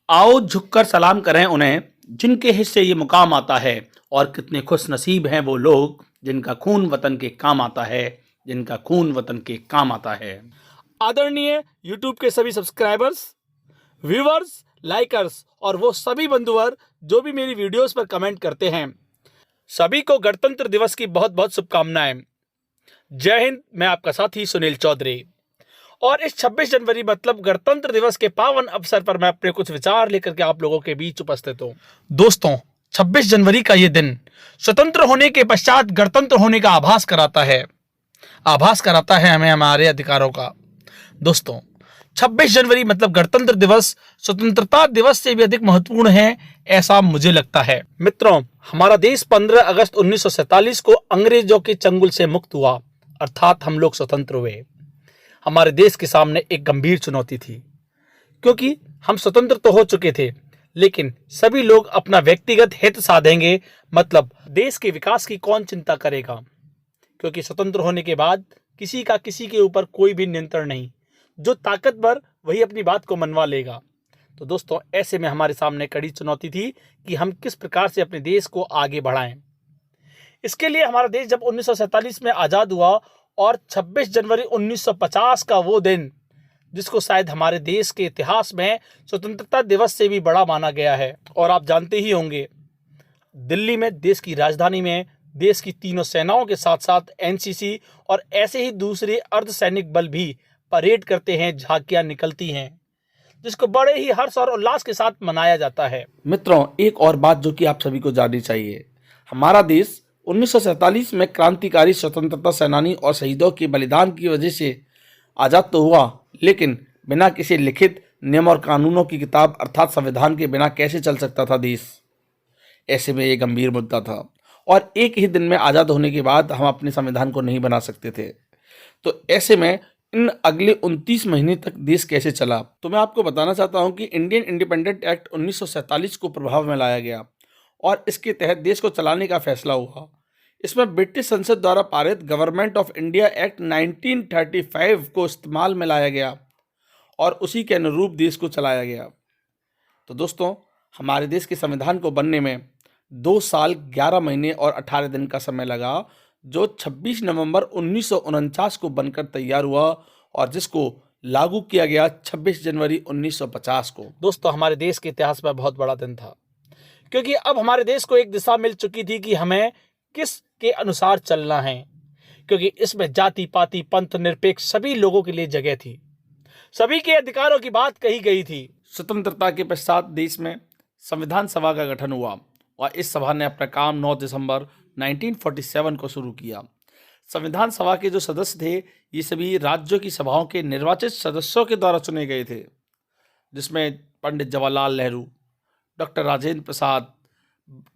आओ झुककर सलाम करें उन्हें जिनके हिस्से ये मुकाम आता है। और कितने खुश नसीब हैं वो लोग जिनका खून वतन के काम आता है, जिनका खून वतन के काम आता है। आदरणीय YouTube के सभी सब्सक्राइबर्स, व्यूवर्स, लाइकर्स और वो सभी बंधुवर जो भी मेरी वीडियोस पर कमेंट करते हैं, सभी को गणतंत्र दिवस की बहुत बहुत शुभकामनाएं। जय हिंद। मैं आपका साथी सुनील चौधरी। और इस 26 जनवरी मतलब गणतंत्र दिवस के पावन अवसर पर मैं अपने कुछ विचार लेकर के आप लोगों के बीच उपस्थित हूँ। दोस्तों, 26 जनवरी का ये दिन स्वतंत्र होने के पश्चात गणतंत्र होने का आभास कराता है हमें हमारे अधिकारों का। दोस्तों, 26 जनवरी मतलब गणतंत्र दिवस स्वतंत्रता दिवस से भी अधिक महत्वपूर्ण है, ऐसा मुझे लगता है। मित्रों, हमारा देश 15 अगस्त 1947 को अंग्रेजों के चंगुल से मुक्त हुआ, अर्थात हम लोग स्वतंत्र हुए। हमारे देश के सामने एक गंभीर चुनौती थी, क्योंकि हम स्वतंत्र तो हो चुके थे, लेकिन सभी लोग अपना व्यक्तिगत हित साधेंगे, मतलब देश के विकास की कौन चिंता करेगा, क्योंकि स्वतंत्र होने के बाद किसी का किसी के ऊपर कोई भी नियंत्रण नहीं, जो ताकतवर वही अपनी बात को मनवा लेगा। तो दोस्तों, ऐसे में हमारे सामने कड़ी चुनौती थी कि हम किस प्रकार से अपने देश को आगे बढ़ाएं। इसके लिए हमारा देश जब 1947 में आज़ाद हुआ और 26 जनवरी 1950 का वो दिन, जिसको शायद हमारे देश के इतिहास में स्वतंत्रता दिवस से भी बड़ा माना गया है। और आप जानते ही होंगे, दिल्ली में, देश की राजधानी में, देश की तीनों सेनाओं के साथ साथ एनसीसी और ऐसे ही दूसरे अर्धसैनिक बल भी परेड करते हैं, झांकियां निकलती हैं, जिसको बड़े ही हर्ष और उल्लास के साथ मनाया जाता है। मित्रों, एक और बात जो कि आप सभी को जाननी चाहिए, हमारा देश 1947 में क्रांतिकारी स्वतंत्रता सेनानी और शहीदों के बलिदान की वजह से आज़ाद तो हुआ, लेकिन बिना किसी लिखित नियम और कानूनों की किताब अर्थात संविधान के बिना कैसे चल सकता था देश। ऐसे में ये गंभीर मुद्दा था और एक ही दिन में आज़ाद होने के बाद हम अपने संविधान को नहीं बना सकते थे। तो ऐसे में इन अगले 29 महीने तक देश कैसे चला, तो मैं आपको बताना चाहता हूं कि इंडियन इंडिपेंडेंट एक्ट 1947 को प्रभाव में लाया गया और इसके तहत देश को चलाने का फैसला हुआ। इसमें ब्रिटिश संसद द्वारा पारित गवर्नमेंट ऑफ इंडिया एक्ट 1935 को इस्तेमाल में लाया गया और उसी के अनुरूप देश को चलाया गया। तो दोस्तों, हमारे देश के संविधान को बनने में 2 साल 11 महीने और 18 दिन का समय लगा, जो 26 नवंबर 1949 को बनकर तैयार हुआ और जिसको लागू किया गया 26 जनवरी 1950 को। दोस्तों, हमारे देश के इतिहास में बहुत बड़ा दिन था, क्योंकि अब हमारे देश को एक दिशा मिल चुकी थी कि हमें किस के अनुसार चलना है, क्योंकि इसमें जाति पाति पंथ निरपेक्ष सभी लोगों के लिए जगह थी, सभी के अधिकारों की बात कही गई थी। स्वतंत्रता के पश्चात देश में संविधान सभा का गठन हुआ और इस सभा ने अपना काम 9 दिसंबर 1947 को शुरू किया। संविधान सभा के जो सदस्य थे, ये सभी राज्यों की सभाओं के निर्वाचित सदस्यों के द्वारा चुने गए थे, जिसमें पंडित जवाहरलाल नेहरू, डॉक्टर राजेंद्र प्रसाद,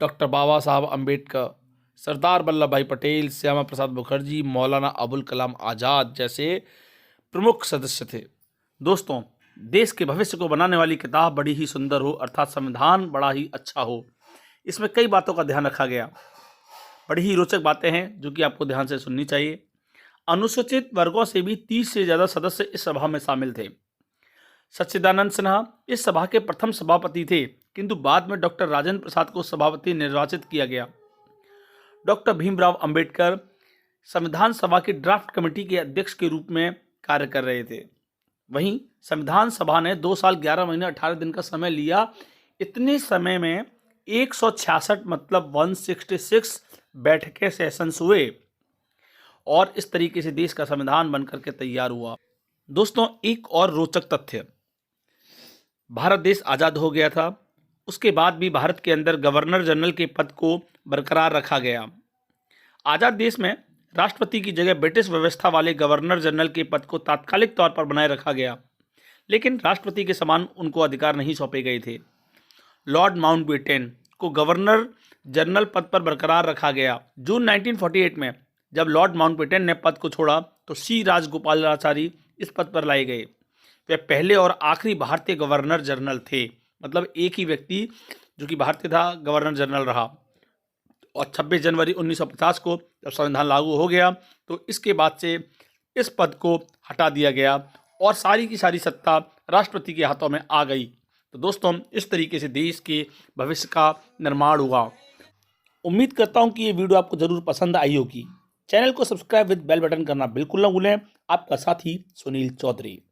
डॉक्टर बाबा साहब अम्बेडकर, सरदार वल्लभ भाई पटेल, श्यामा प्रसाद मुखर्जी, मौलाना अबुल कलाम आज़ाद जैसे प्रमुख सदस्य थे। दोस्तों, देश के भविष्य को बनाने वाली किताब बड़ी ही सुंदर हो, अर्थात संविधान बड़ा ही अच्छा हो, इसमें कई बातों का ध्यान रखा गया। बड़ी ही रोचक बातें हैं जो कि आपको ध्यान से सुननी चाहिए। अनुसूचित वर्गों से भी 30 से ज़्यादा सदस्य इस सभा में शामिल थे। सच्चिदानंद सिन्हा इस सभा के प्रथम सभापति थे, किंतु बाद में डॉक्टर राजेंद्र प्रसाद को सभापति निर्वाचित किया गया। डॉक्टर भीमराव अंबेडकर संविधान सभा की ड्राफ्ट कमेटी के अध्यक्ष के रूप में कार्य कर रहे थे। वहीं संविधान सभा ने 2 साल 11 महीने 18 दिन का समय लिया। इतने समय में 166 मतलब 166 बैठकें सेशंस हुए और इस तरीके से देश का संविधान बनकर के तैयार हुआ। दोस्तों, एक और रोचक तथ्य, भारत देश आज़ाद हो गया था, उसके बाद भी भारत के अंदर गवर्नर जनरल के पद को बरकरार रखा गया। आज़ाद देश में राष्ट्रपति की जगह ब्रिटिश व्यवस्था वाले गवर्नर जनरल के पद को तात्कालिक तौर पर बनाए रखा गया, लेकिन राष्ट्रपति के समान उनको अधिकार नहीं सौंपे गए थे। लॉर्ड माउंटबेटन को गवर्नर जनरल पद पर बरकरार रखा गया। जून 1948 में जब लॉर्ड माउंटबेटन ने पद को छोड़ा तो सी राजगोपालाचारी इस पद पर लाए गए। वे पहले और आखिरी भारतीय गवर्नर जनरल थे, मतलब एक ही व्यक्ति जो कि भारतीय था गवर्नर जनरल रहा। और 26 जनवरी 1950 को जब संविधान लागू हो गया तो इसके बाद से इस पद को हटा दिया गया और सारी की सारी सत्ता राष्ट्रपति के हाथों में आ गई, तो दोस्तों इस तरीके से देश के भविष्य का निर्माण हुआ। उम्मीद करता हूं कि ये वीडियो आपको जरूर पसंद आई होगी। चैनल को सब्सक्राइब विद बेल बटन करना बिल्कुल ना भूलें। आपका साथी सुनील चौधरी।